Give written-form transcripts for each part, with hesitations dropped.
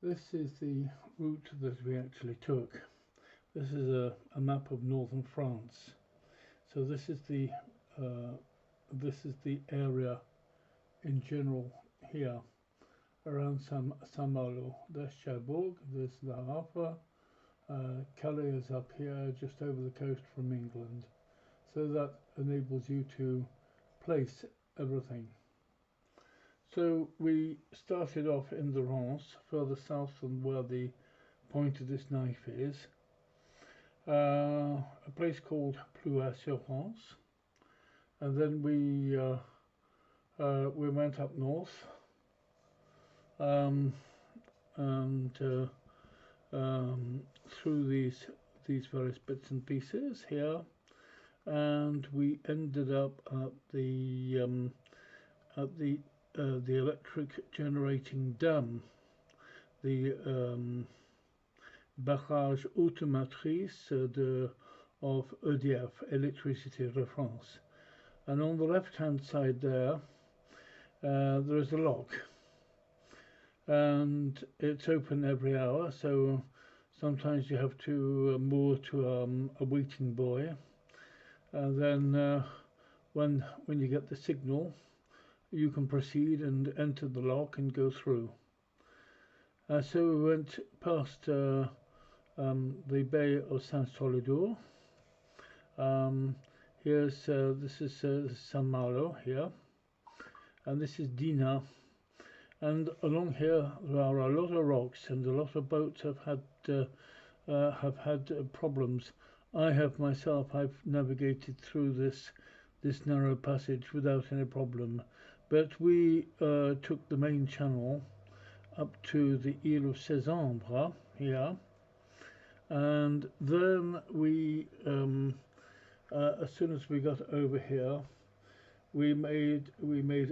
This is the route that we actually took. This is a map of northern France. So this is the area in general here around Saint-Malo. There's Cherbourg, there's Le Havre, Calais is up here just over the coast from England. So that enables you to place everything. So we started off in the Rance, further south than where the point of this knife is. A place called Plouay-sur-Rance, and then we went up north, and through these various bits and pieces here, and we ended up at the electric generating dam, the barrage automatrice of EDF, Électricité de France. And on the left-hand side there is a lock, and it's open every hour, so sometimes you have to moor to a waiting buoy, and then when you get the signal, you can proceed and enter the lock and go through. So we went past the Bay of Saint-Solidour. This is Saint-Malo here, and this is Dina. And along here there are a lot of rocks, and a lot of boats have had problems. I've navigated through this narrow passage without any problem. But we took the main channel up to the Isle of Bréhat here, and then we, as soon as we got over here, we made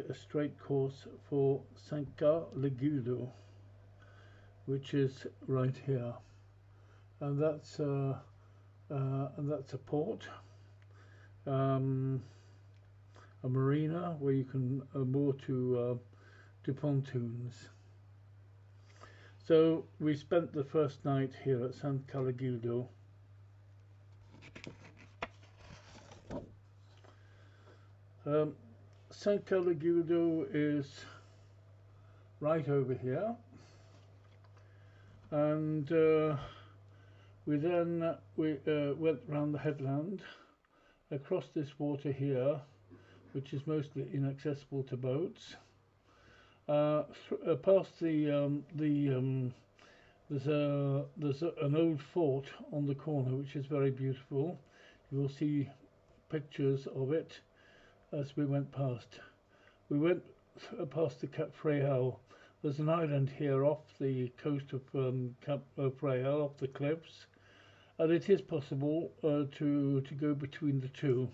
a straight course for Saint-Cas-le-Guildo, which is right here, and that's a port. A marina where you can moor to pontoons. So we spent the first night here at Saint-Cas-le-Guildo. Saint-Cas-le-Guildo is right over here, and we went round the headland across this water here, which is mostly inaccessible to boats. Past there's an old fort on the corner which is very beautiful. You will see pictures of it as we went past. We went past the Cap Fréhel. There's an island here off the coast of Cap Fréhel, off the cliffs, and it is possible to go between the two,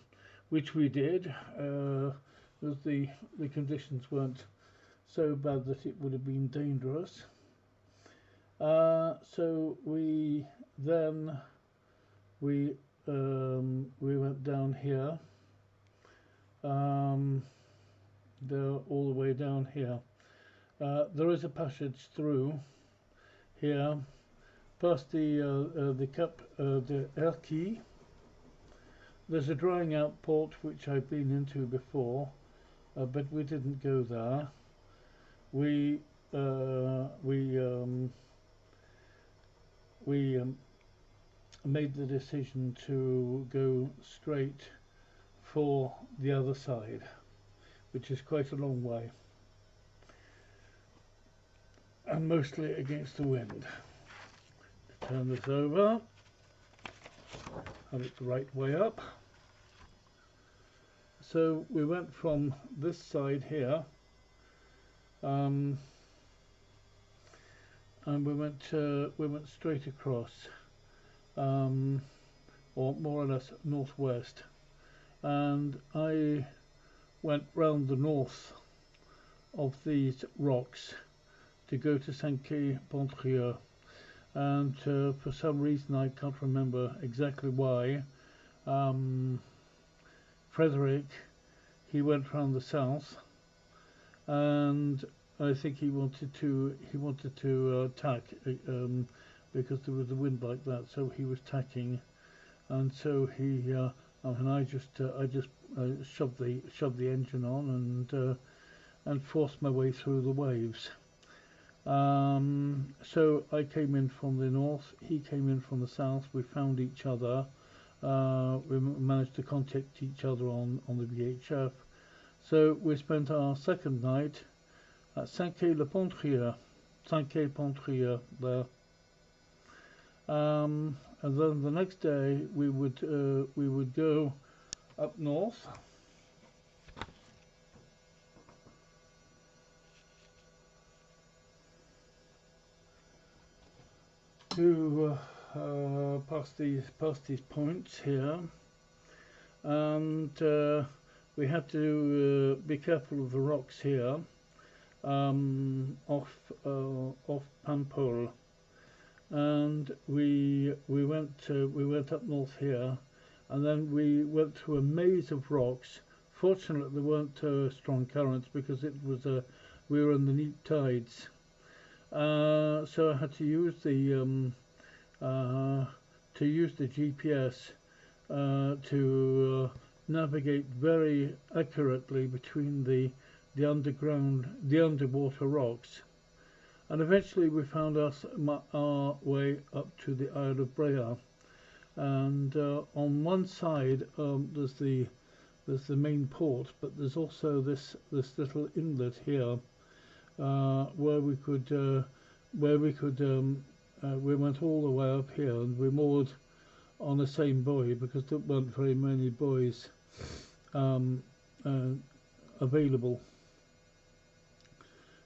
which we did, as the conditions weren't so bad that it would have been dangerous. So we went down here, all the way down here. There is a passage through here, past the Cap de Erquy. There's a drying out port which I've been into before, but we didn't go there. We made the decision to go straight for the other side, which is quite a long way, and mostly against the wind. Turn this over, have it the right way up. So we went from this side here, and we went straight across, or more or less northwest, and I went round the north of these rocks to go to Saint-Quay-Pontrieux, and for some reason I can't remember exactly why, Frédéric, he went round the south, and I think he wanted to tack because there was a wind like that, so he was tacking, and so and I just shoved the engine on and forced my way through the waves. So I came in from the north, he came in from the south. We found each other. We managed to contact each other on the VHF. So we spent our second night at Saint-Quay-le-Pontrier there. And then the next day we would go up north to past these points here, and we had to be careful of the rocks here off Pampol, and we went up north here, and then we went through a maze of rocks. Fortunately, there weren't strong currents because we were in the neap tides. So I had to use the GPS to navigate very accurately between the underwater rocks, and eventually we found our way up to the Isle of Bréhat. And on one side there's the main port, but there's also this little inlet here. Where we went all the way up here, and we moored on the same buoy because there weren't very many buoys available.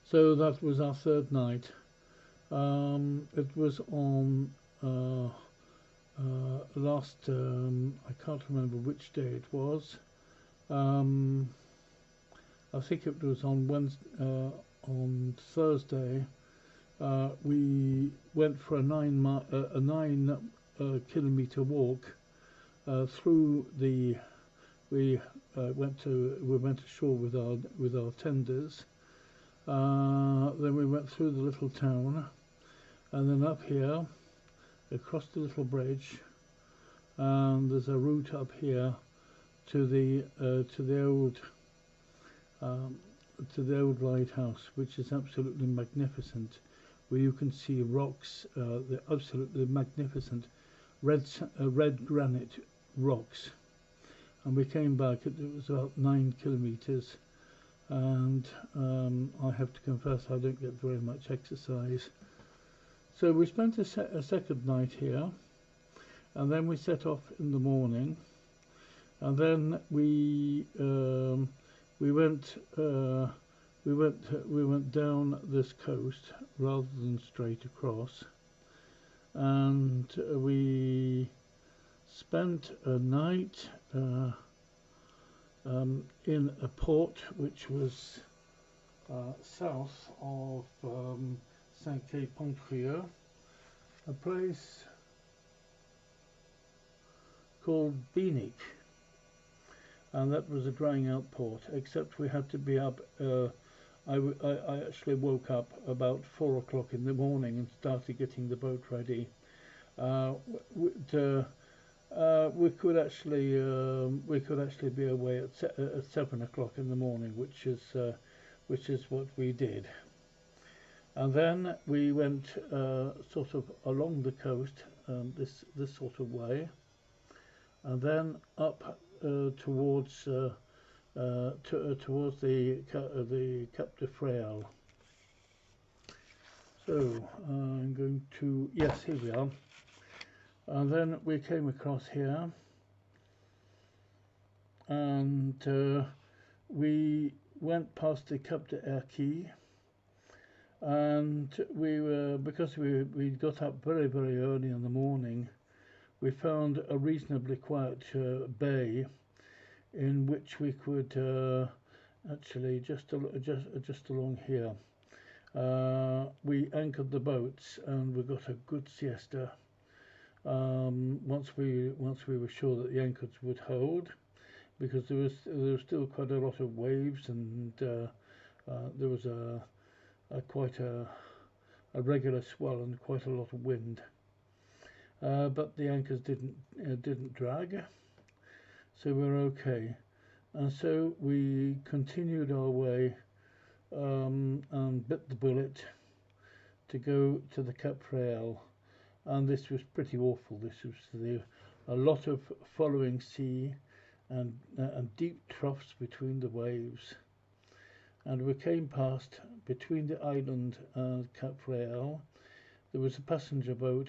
So that was our third night. It was on last, I can't remember which day it was. I think it was on Wednesday. On Thursday, we went for a 9 kilometer walk through the. We went ashore with our tenders. Then we went through the little town, and then up here, across the little bridge, and there's a route up here to the old lighthouse, which is absolutely magnificent, where you can see rocks, the absolutely magnificent red granite rocks. And we came back, it was about 9 kilometers, and I have to confess I don't get very much exercise. So we spent a second night here, and then we set off in the morning, and then we went down this coast rather than straight across, and we spent a night in a port which was south of Saint-Quay-Pontrier, a place called Binic. And that was a drying out port, except we had to be up. I actually woke up about 4 o'clock in the morning and started getting the boat ready. We could actually be away at 7 o'clock in the morning, which is what we did. And then we went sort of along the coast, this sort of way, and then up towards the Cap de Fraial. So I'm going to, yes, here we are. And then we came across here, and we went past the Cap de Erquy, and because we got up very early in the morning, we found a reasonably quiet bay in which we could actually just along here. We anchored the boats and we got a good siesta. Once we were sure that the anchors would hold, because there was still quite a lot of waves, and there was quite a regular swell and quite a lot of wind. But the anchors didn't drag, so we're okay. And so we continued our way and bit the bullet to go to the Cap Frail. And this was pretty awful. This was a lot of following sea and deep troughs between the waves. And we came past, between the island and Cap Frail, there was a passenger boat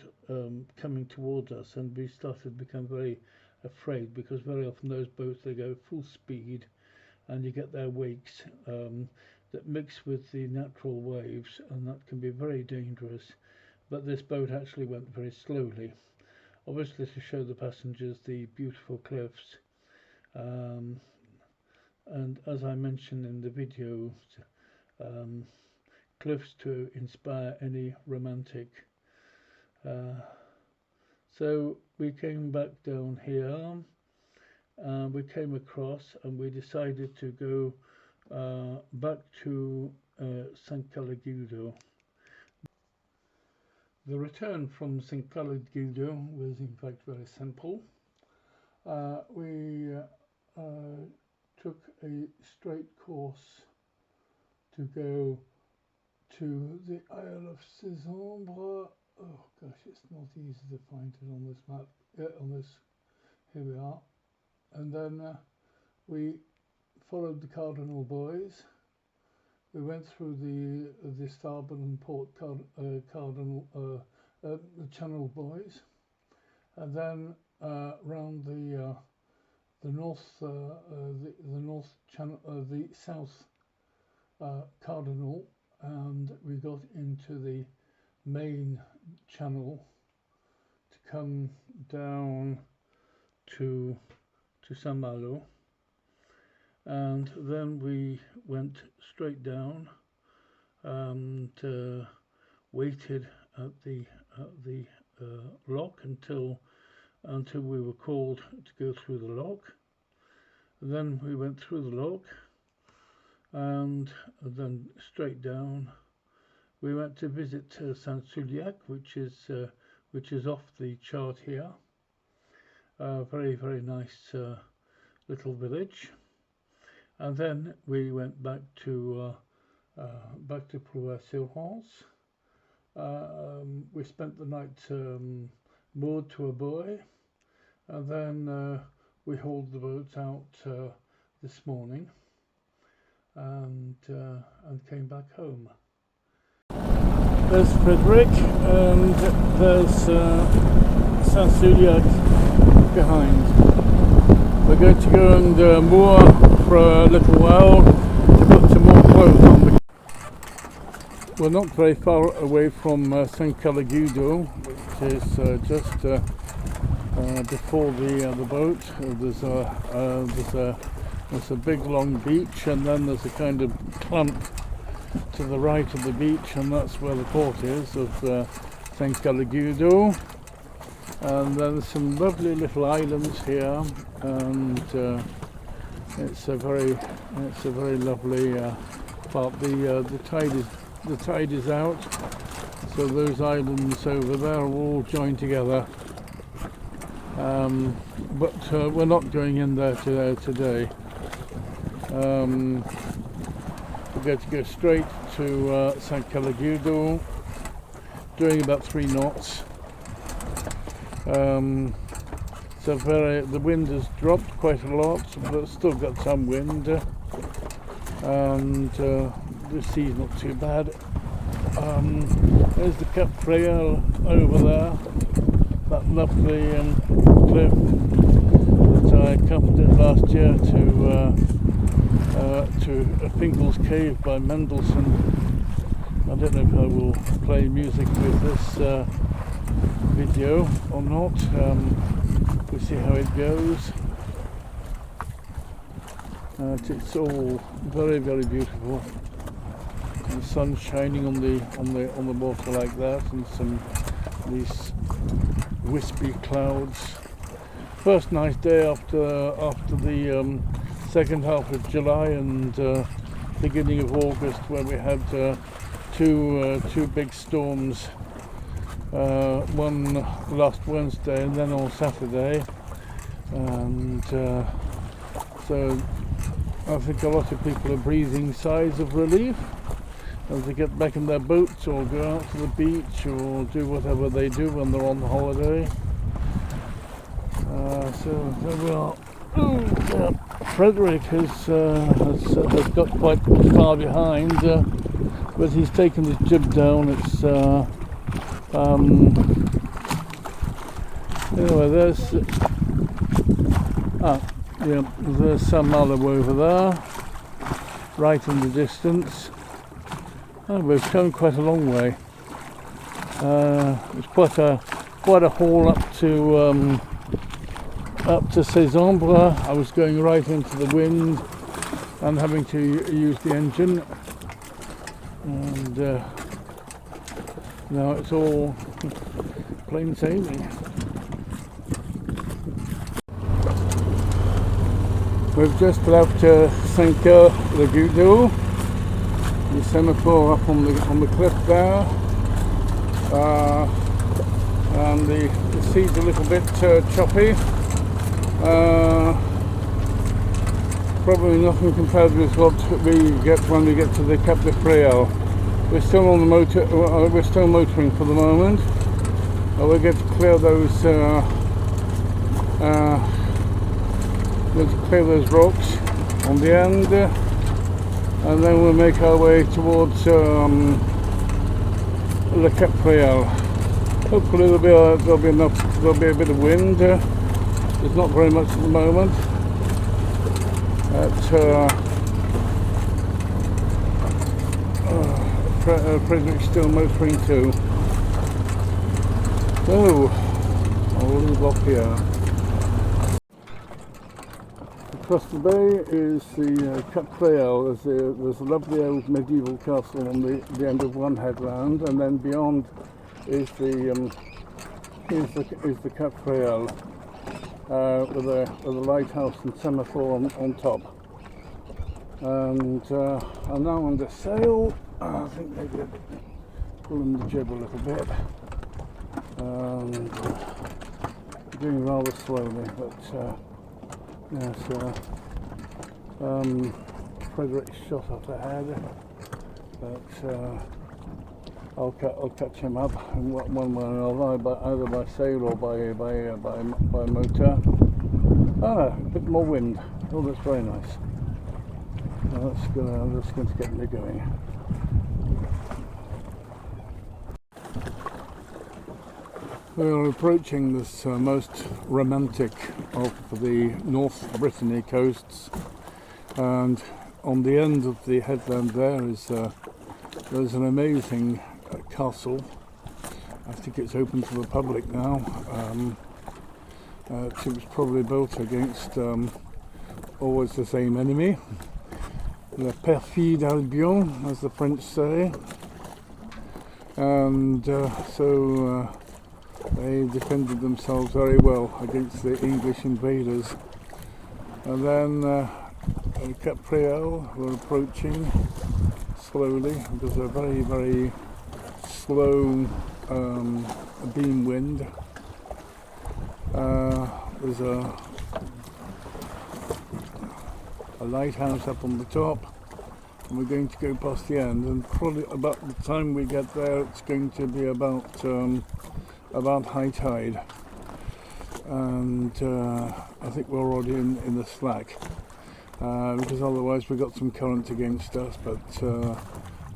coming towards us, and we started to become very afraid, because very often those boats, they go full speed and you get their wakes that mix with the natural waves, and that can be very dangerous. But this boat actually went very slowly, obviously to show the passengers the beautiful cliffs, and as I mentioned in the video, cliffs to inspire any romantic. So we came back down here, we came across, and we decided to go back to St. Calagudo. The return from St. Calagudo was in fact very simple. We took a straight course to go to the Isle of Saint Brieuc. Oh gosh, it's not easy to find it on this map. Here we are. And then we followed the Cardinal Buoys. We went through the starboard and port Cardinal, the Channel Buoys, and then round the north, the north channel, the south Cardinal, and we got into the main channel to come down to Saint Malo. And then we went straight down and waited at the lock until we were called to go through the lock. Then we went through the lock and then straight down. We went to visit Saint-Suliac, which is off the chart here. Very, very nice little village. And then we went back to Rance. We spent the night moored to a buoy, and then we hauled the boats out this morning and came back home. There's Frédéric, and there's Saint-Suliac behind. We're going to go and moor for a little while to put some more clothes on. We're not very far away from St. Calagudo, which is just before the boat. There's a big long beach, and then there's a kind of clump to the right of the beach, and that's where the port is of St. Calagudo. And then there's some lovely little islands here, and it's a very lovely part. The tide is out, so those islands over there are all joined together. But we're not going in there today. We're going to go straight to St. Calagudo, doing about 3 knots. So the wind has dropped quite a lot, but still got some wind, and the sea's not too bad. There's the Cap Frail over there, that lovely cliff that I accompanied last year to Finkel's Cave by Mendelssohn. I don't know if I will play music with this video or not. We'll see how it goes. It's all very, very beautiful. The sun shining on the water like that, and these wispy clouds. First nice day after the second half of July and beginning of August, where we had two big storms, one last Wednesday and then on Saturday, and so I think a lot of people are breathing sighs of relief as they get back in their boats or go out to the beach or do whatever they do when they're on holiday. So there we are. Frédéric has got quite far behind, but he's taken his jib down. It's anyway. There's St Malo over there, right in the distance. Oh, we've come quite a long way. It's quite a haul up to Saint Brieuc. I was going right into the wind and having to use the engine, and now it's all plain sailing. We've just left 5 le Goudeau. The semaphore up on the cliff there, and the sea's a little bit choppy. Probably nothing compared with what we get when we get to the Cap de Fréal. We're still on the motor. We're still motoring for the moment. We'll get to clear those. Let's clear those rocks on the end, and then we'll make our way towards Le Cap Fréal. Hopefully there'll be a bit of wind. There's not very much at the moment. Frédéric's still motoring too. So I'll leave off here. Across the bay is the Cap Fréal. There's a lovely old medieval castle on the end of one headland, and then beyond is the Cap Fréal with a lighthouse and semaphore on top. And I'm now under sail. I think maybe pulling the jib a little bit, and doing rather slowly, but. Yes, Frédéric's shot off ahead, but I'll catch him up in one way or another, either by sail or by motor. A bit more wind. Oh, that's very nice. That's going to get me going. We're approaching this most romantic of the North Brittany coasts, and on the end of the headland there's an amazing castle. I think it's open to the public now. It was probably built against always the same enemy, le perfide Albion, as the French say, and so they defended themselves very well against the English invaders. And then Cap Fréal, we're approaching slowly. There's a very, very slow beam wind. There's a lighthouse up on the top, and we're going to go past the end, and probably about the time we get there it's going to be about high tide, and I think we're already in the slack, because otherwise we've got some current against us, but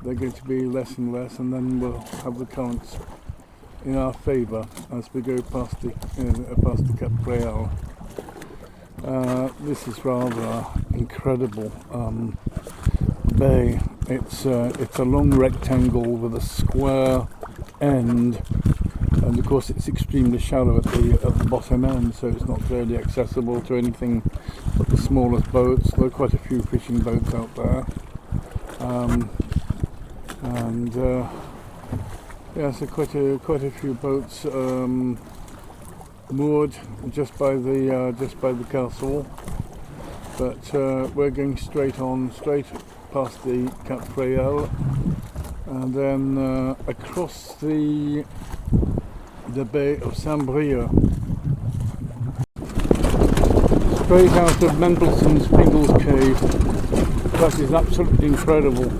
they're going to be less and less, and then we'll have the currents in our favour as we go past the Cap Fréal. This is rather incredible bay. It's a long rectangle with a square end, and of course it's extremely shallow at the bottom end, so it's not really accessible to anything but the smallest boats. There are quite a few fishing boats out there, and yeah, so quite a few boats moored just by the castle. But we're going straight past the Cap Fréal, and then across the Baie of Saint Brieuc, straight out of Mendelssohn's Fingal's Cave. That is absolutely incredible.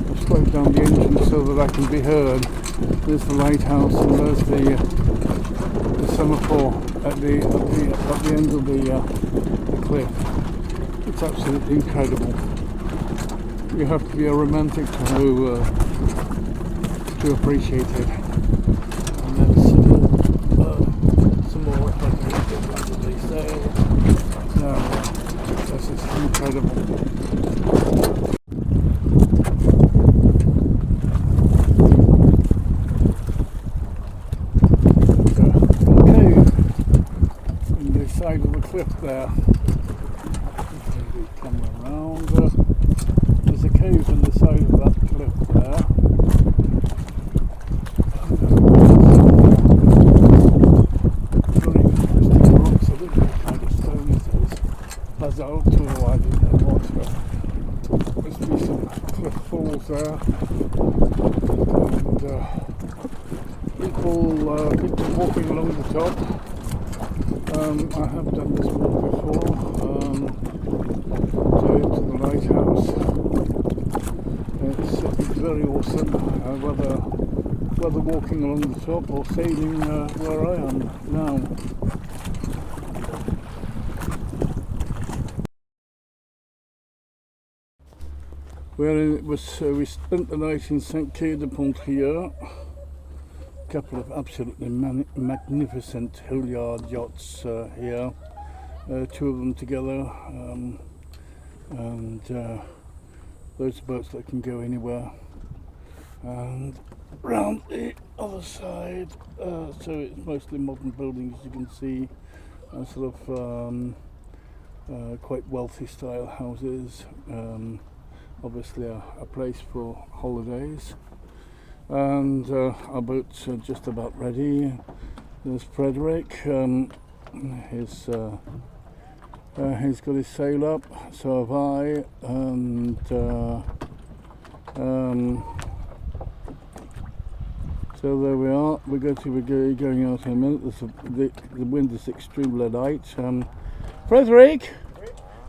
I've slowed down the engine so that I can be heard. There's the lighthouse and there's the semaphore at the end of the cliff. It's absolutely incredible. You have to be a romantic to appreciate it. And then some more if I can get under the sail. No, this is incredible. Side of the cliff there. Come around. There's a cave in the side of that cliff there. Very interesting rocks. I don't know what kind of stone it is. Basalt or I don't know what. Must be some cliff falls there. And people walking along the top. I have done this walk before to the lighthouse. It's very awesome, whether walking along the top or sailing where I am now. We spent the night in St. Quay-de-Pontrieux. Couple of absolutely magnificent Hilliard yachts here, two of them together, and those boats that can go anywhere. And round the other side, so it's mostly modern buildings, as you can see, sort of quite wealthy style houses, obviously a place for holidays. And our boats are just about ready. There's Frédéric. He's got his sail up. So have I. And so there we are. We're going out in a minute. The wind is extremely light. Frédéric,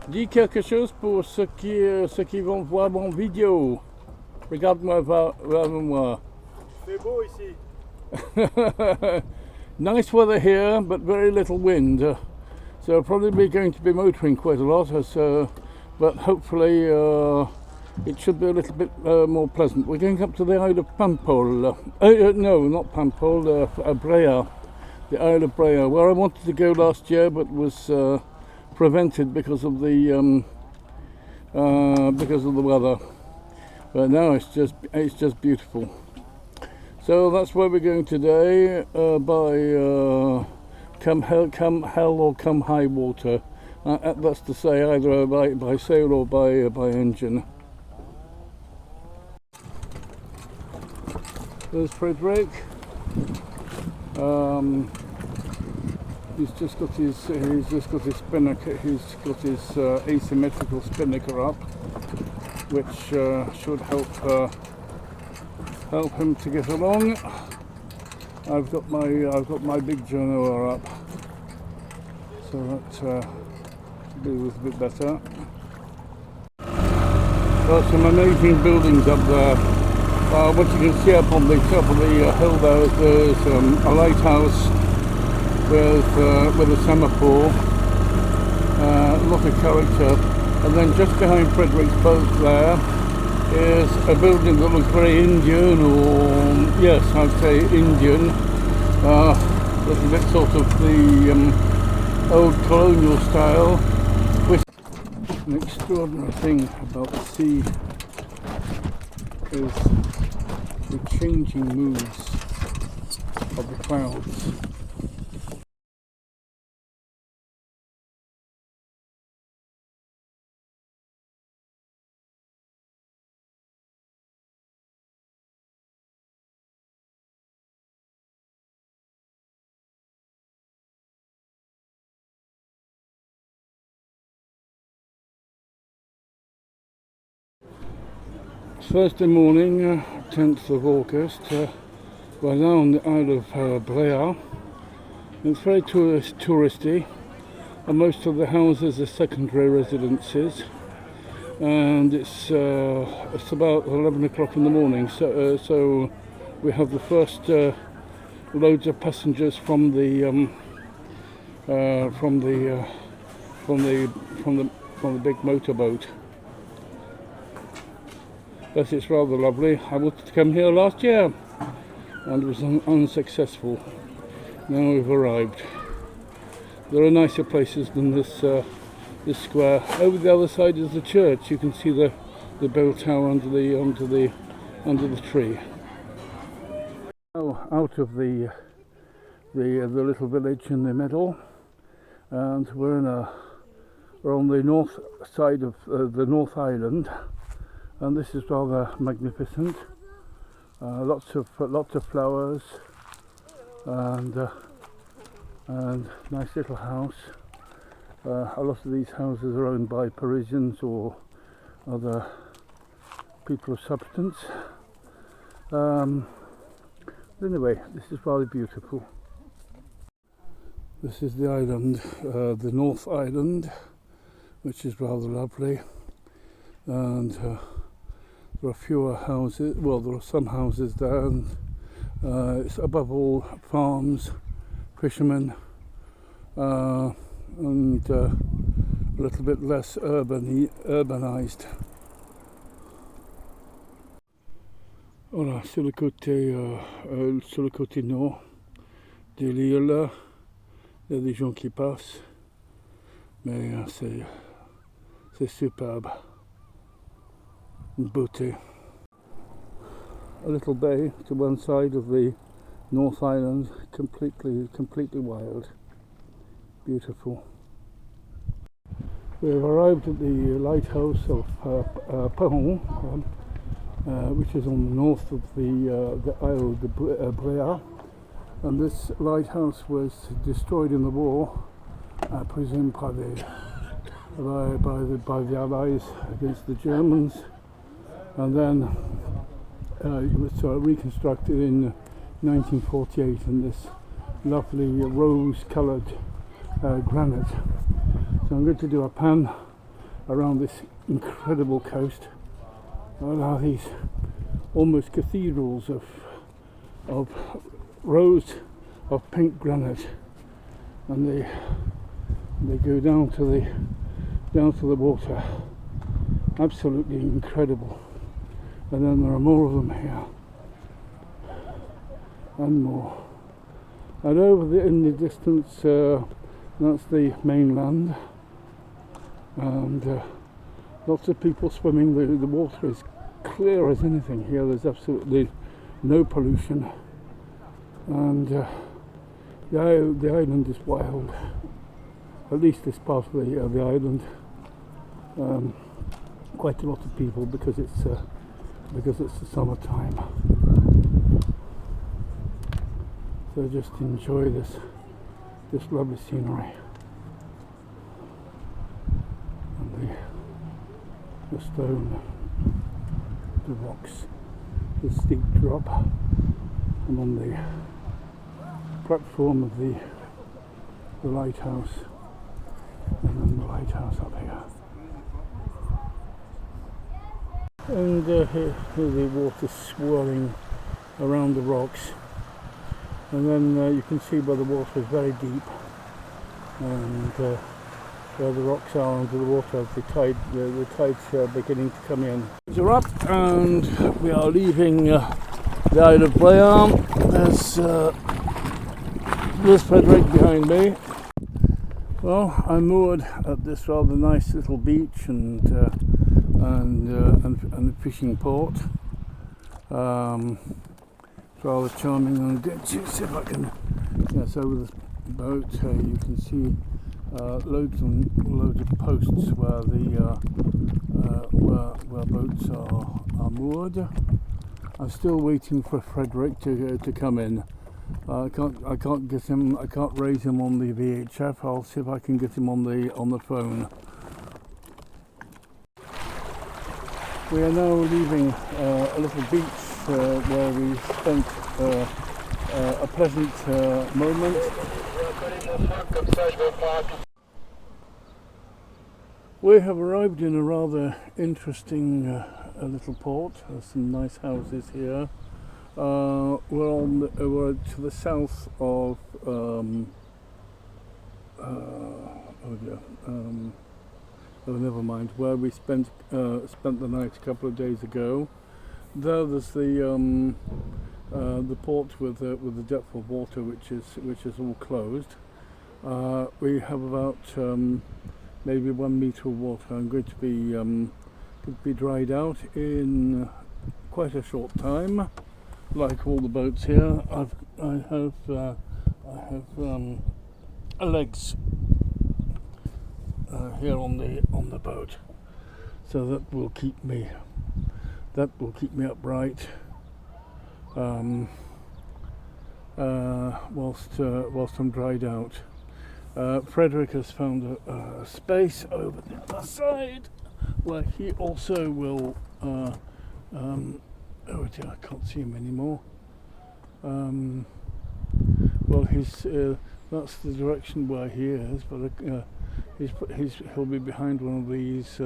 dis quelque chose pour ceux qui vont voir mon vidéo. Regarde-moi vers moi. C'est beau ici. Nice weather here, but very little wind. So probably going to be motoring quite a lot. But hopefully it should be a little bit more pleasant. We're going up to the Isle of Pampol. No, not Pampol. Bréhat. The Isle of Bréhat, where I wanted to go last year, but was prevented because of the weather. But now it's just beautiful. So that's where we're going today, by come hell or come high water. That's to say, either by sail or by engine. There's Frédéric. He's just got his spinnaker. He's got his asymmetrical spinnaker up, which should help him to get along. I've got my big journoer up, so that should be a little bit better. There are some amazing buildings up there. What you can see up on the top of the hill there's a lighthouse with a semaphore, a lot of character, and then just behind Frédéric's boat there is a building that looks very Indian, or yes, I'd say Indian, a little bit sort of the old colonial style. Which an extraordinary thing about the sea is the changing moods of the clouds. Thursday morning, 10th of August. We're now on the Isle of Bréhat. It's very touristy, and most of the houses are secondary residences. And it's about 11 o'clock in the morning, so we have the first loads of passengers from the big motorboat. But it's rather lovely. I wanted to come here last year and was unsuccessful. Now we've arrived. There are nicer places than this square. Over the other side is the church. You can see the bell tower under the tree. Now out of the little village in the middle, and we're on the north side of the North Island, and this is rather magnificent. Lots of flowers, and nice little house. A lot of these houses are owned by Parisians or other people of substance. Anyway, this is rather beautiful. This is the island, the North Island, which is rather lovely, and there are fewer houses. Well, there are some houses there, and it's above all farms, fishermen, and a little bit less urbanized. Voilà, sur le côté nord de l'île, il y a des gens qui passent, mais c'est superbe, une beauté. A little bay to one side of the North Island, completely wild, beautiful. We have arrived at the lighthouse of Perilous, which is on the north of the Isle of Bréhat, and this lighthouse was destroyed in the war, I presume by the Allies against the Germans, and then it was reconstructed in 1948 in this lovely rose-coloured granite. So I'm going to do a pan around this incredible coast. There are these almost cathedrals of rows of pink granite, and they go down to the water. Absolutely incredible. And then there are more of them here, and more. And over in the distance, that's the mainland, and lots of people swimming. The water is clear as anything here. There's absolutely no pollution, and the island is wild. At least this part of the island. Quite a lot of people because it's the summertime. So just enjoy this lovely scenery. And the stone, the rocks, the steep drop. I'm on the platform of the lighthouse, and then the lighthouse up here. And here the water swirling around the rocks, and then you can see where the water is very deep, and where the rocks are under the water as the tides are beginning to come in. We're up, and we are leaving the Isle of Bréhat. There's Frédéric behind me. Well, I'm moored at this rather nice little beach and fishing port. It's rather charming, and see if I can. Yes, over this boat you can see loads of posts where where boats are moored. I'm still waiting for Frédéric to come in. I can't get him. I can't raise him on the VHF. I'll see if I can get him on the phone. We are now leaving a little beach where we spent a pleasant moment. We have arrived in a rather interesting little port. There's some nice houses here. We're to the south of never mind, where we spent the night a couple of days ago. There's the port with the depth of water, which is all closed. We have about maybe 1 meter of water. I'm going to be dried out in quite a short time, like all the boats here. I have legs here on the boat, so that will keep me upright whilst I'm dried out. Frédéric has found a space over the other side where he also will oh dear, I can't see him anymore. Well, that's the direction where he is, but he'll be behind one of these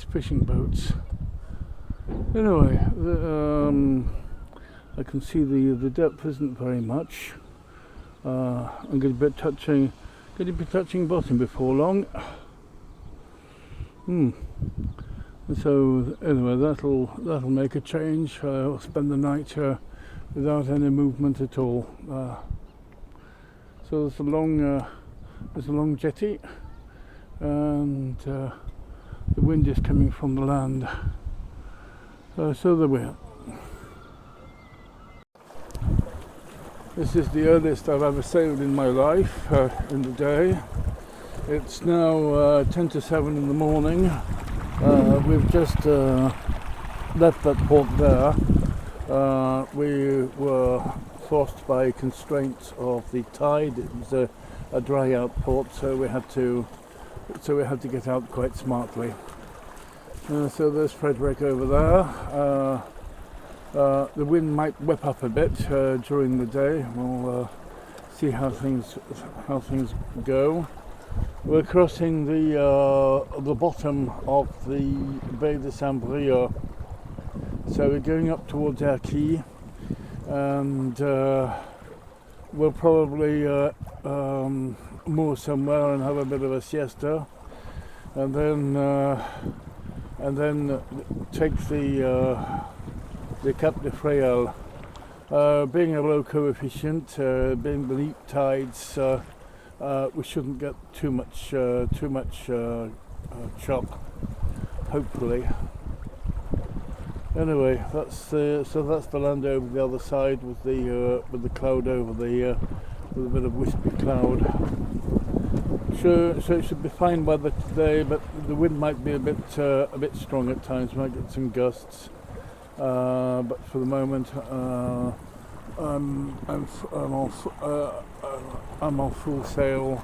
fishing boats. Anyway, I can see the depth isn't very much. I'm going to be touching bottom before long. So anyway, that'll make a change. I'll spend the night without any movement at all. So there's a long jetty, and the wind is coming from the land. So there we are. This is the earliest I've ever sailed in my life in the day. It's now 10 to 7 in the morning. We've just left that port there. We were forced by constraints of the tide. It was a dry out port, so we had to get out quite smartly. So there's Frédéric over there. The wind might whip up a bit during the day. We'll see how things go. We're crossing the bottom of the Baie de Saint Brieuc, so we're going up towards our quay, and we'll probably moor somewhere and have a bit of a siesta, and then take the Cap de Fréal. Being a low coefficient, being beneath tides, we shouldn't get too much chop, hopefully. Anyway, that's the land over the other side with the cloud over with a bit of wispy cloud. So it should be fine by the day, but the wind might be a bit strong at times. We might get some gusts. But for the moment, I'm on full sail.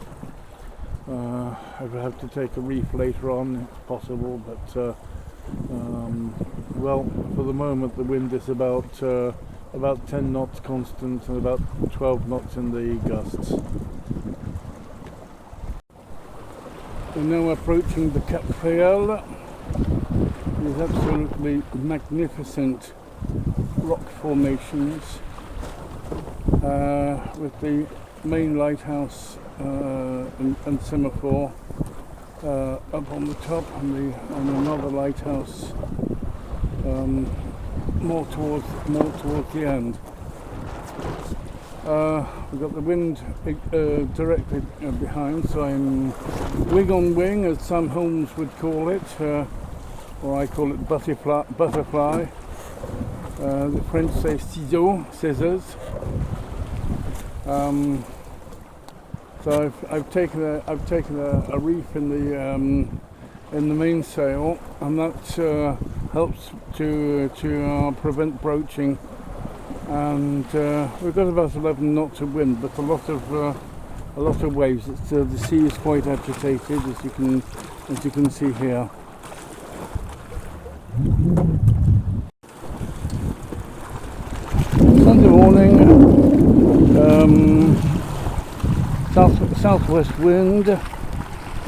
I will have to take a reef later on if possible, but well, for the moment the wind is about 10 knots constant and about 12 knots in the gusts. We're now approaching the Cap Fréal. These absolutely magnificent rock formations with the main lighthouse and semaphore up on the top, and another lighthouse more towards the end. We've got the wind directly behind, so I'm wing on wing, as Sam Holmes would call it, or I call it butterfly. The French say scissors. So I've taken a reef in the mainsail, and that helps to prevent broaching. And we've got about 11 knots of wind, but a lot of waves. The sea is quite agitated, as you can see here. southwest wind,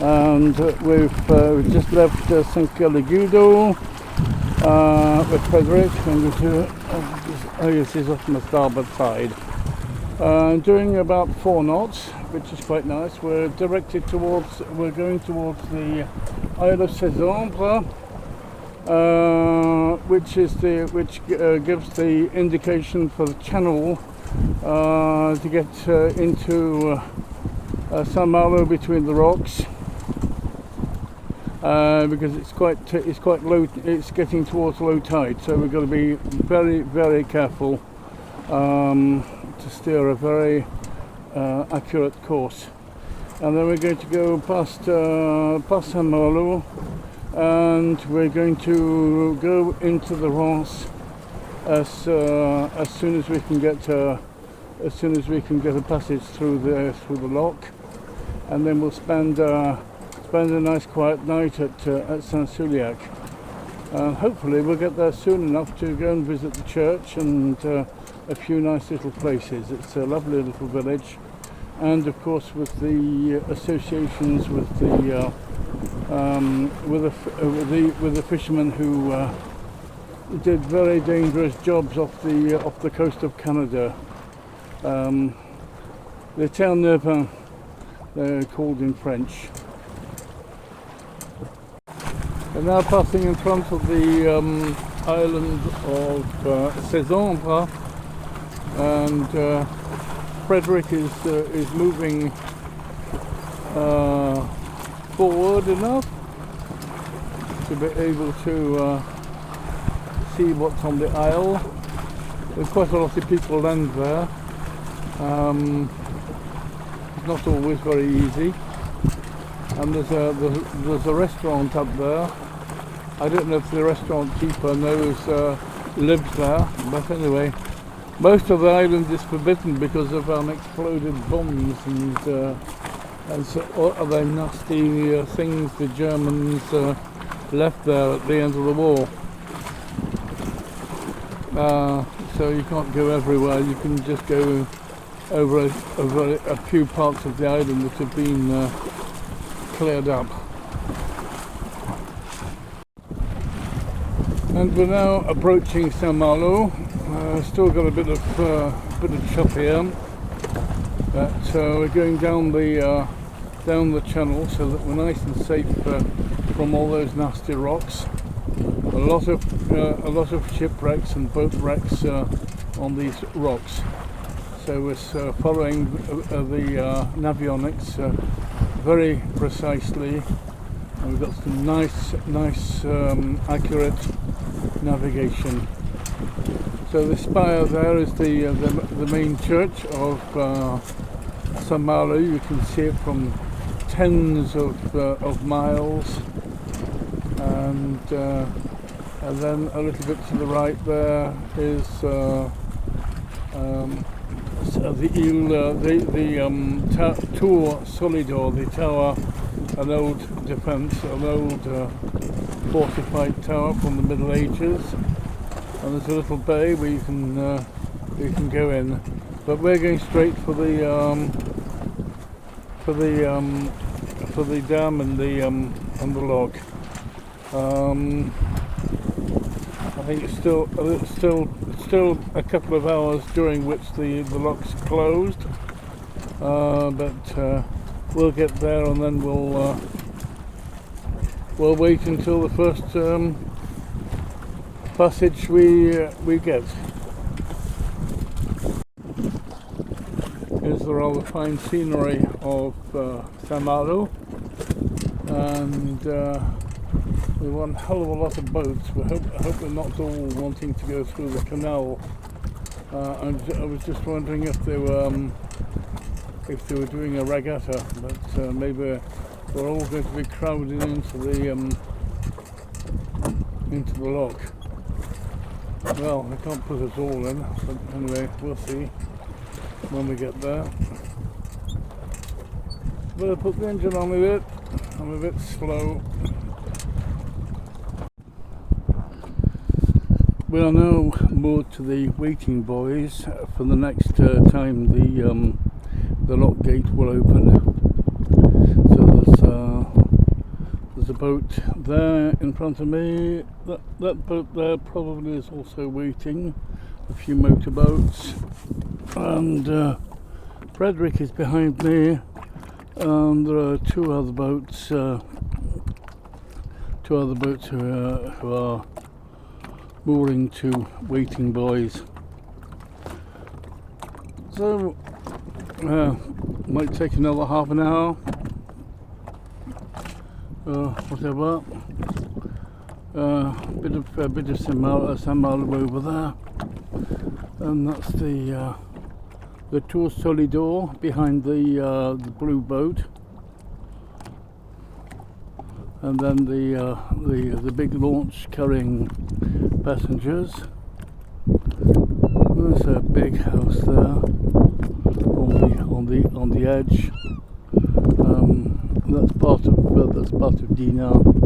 and we've just left St. Galigudo with Frédéric, and this is off on the starboard side. Doing about 4 knots, which is quite nice. We're going towards the Isle of Bréhat, which gives the indication for the channel to get into Saint Malo between the rocks, because it's quite low. It's getting towards low tide, so we've got to be very, very careful to steer a very accurate course. And then we're going to go past Saint Malo, and we're going to go into the Rance as soon as we can get a passage through the lock, and then we'll spend a nice quiet night at Saint Brieuc. Hopefully we'll get there soon enough to go and visit the church and a few nice little places. It's a lovely little village, and of course with the associations with the fishermen who did very dangerous jobs off the coast of Canada. Les terres neuves, they're called in French. We're now passing in front of the island of Saint Brieuc, and Frédéric is moving forward enough to be able to see what's on the isle. There's quite a lot of people land there. It's not always very easy, and there's a restaurant up there. I don't know if the restaurant keeper lives there, but anyway, most of the island is forbidden because of exploded bombs and so other nasty things the Germans left there at the end of the war. So you can't go everywhere. You can just go over a few parts of the island that have been cleared up. And we're now approaching Saint Malo. Still got a bit of chop here, but we're going down the channel so that we're nice and safe from all those nasty rocks. A lot of shipwrecks and boat wrecks on these rocks. So we're following the Navonics very precisely, and we've got some nice accurate navigation. So the spire there is the main church of Saint Malo. You can see it from tens of miles, and then a little bit to the right there is the Tour Solidor, the tower, an old defence, an old fortified tower from the Middle Ages. And there's a little bay where you can go in, but we're going straight for the dam and the lock. I think it's still a couple of hours during which the lock's closed, but we'll get there, and then we'll wait until the first passage we get. Here's the rather fine scenery of Saint Malo, and we want a hell of a lot of boats. I hope we're not all wanting to go through the canal. I was just wondering if they were doing a regatta, but maybe we're all going to be crowded into the lock. Well, they can't put us all in, but anyway, we'll see when we get there. Better put the engine on a bit. I'm a bit slow. We are now moored to the waiting buoys for the next time the lock gate will open. So there's a boat there in front of me. That boat there probably is also waiting. A few motorboats, and Frédéric is behind me. And there are two other boats who are mooring to waiting buoys. So might take another half an hour, whatever. A bit of Saint over there, and that's the Tour Solidor behind the blue boat, and then the big launch carrying passengers. There's a big house there on the edge. That's part of Dinard.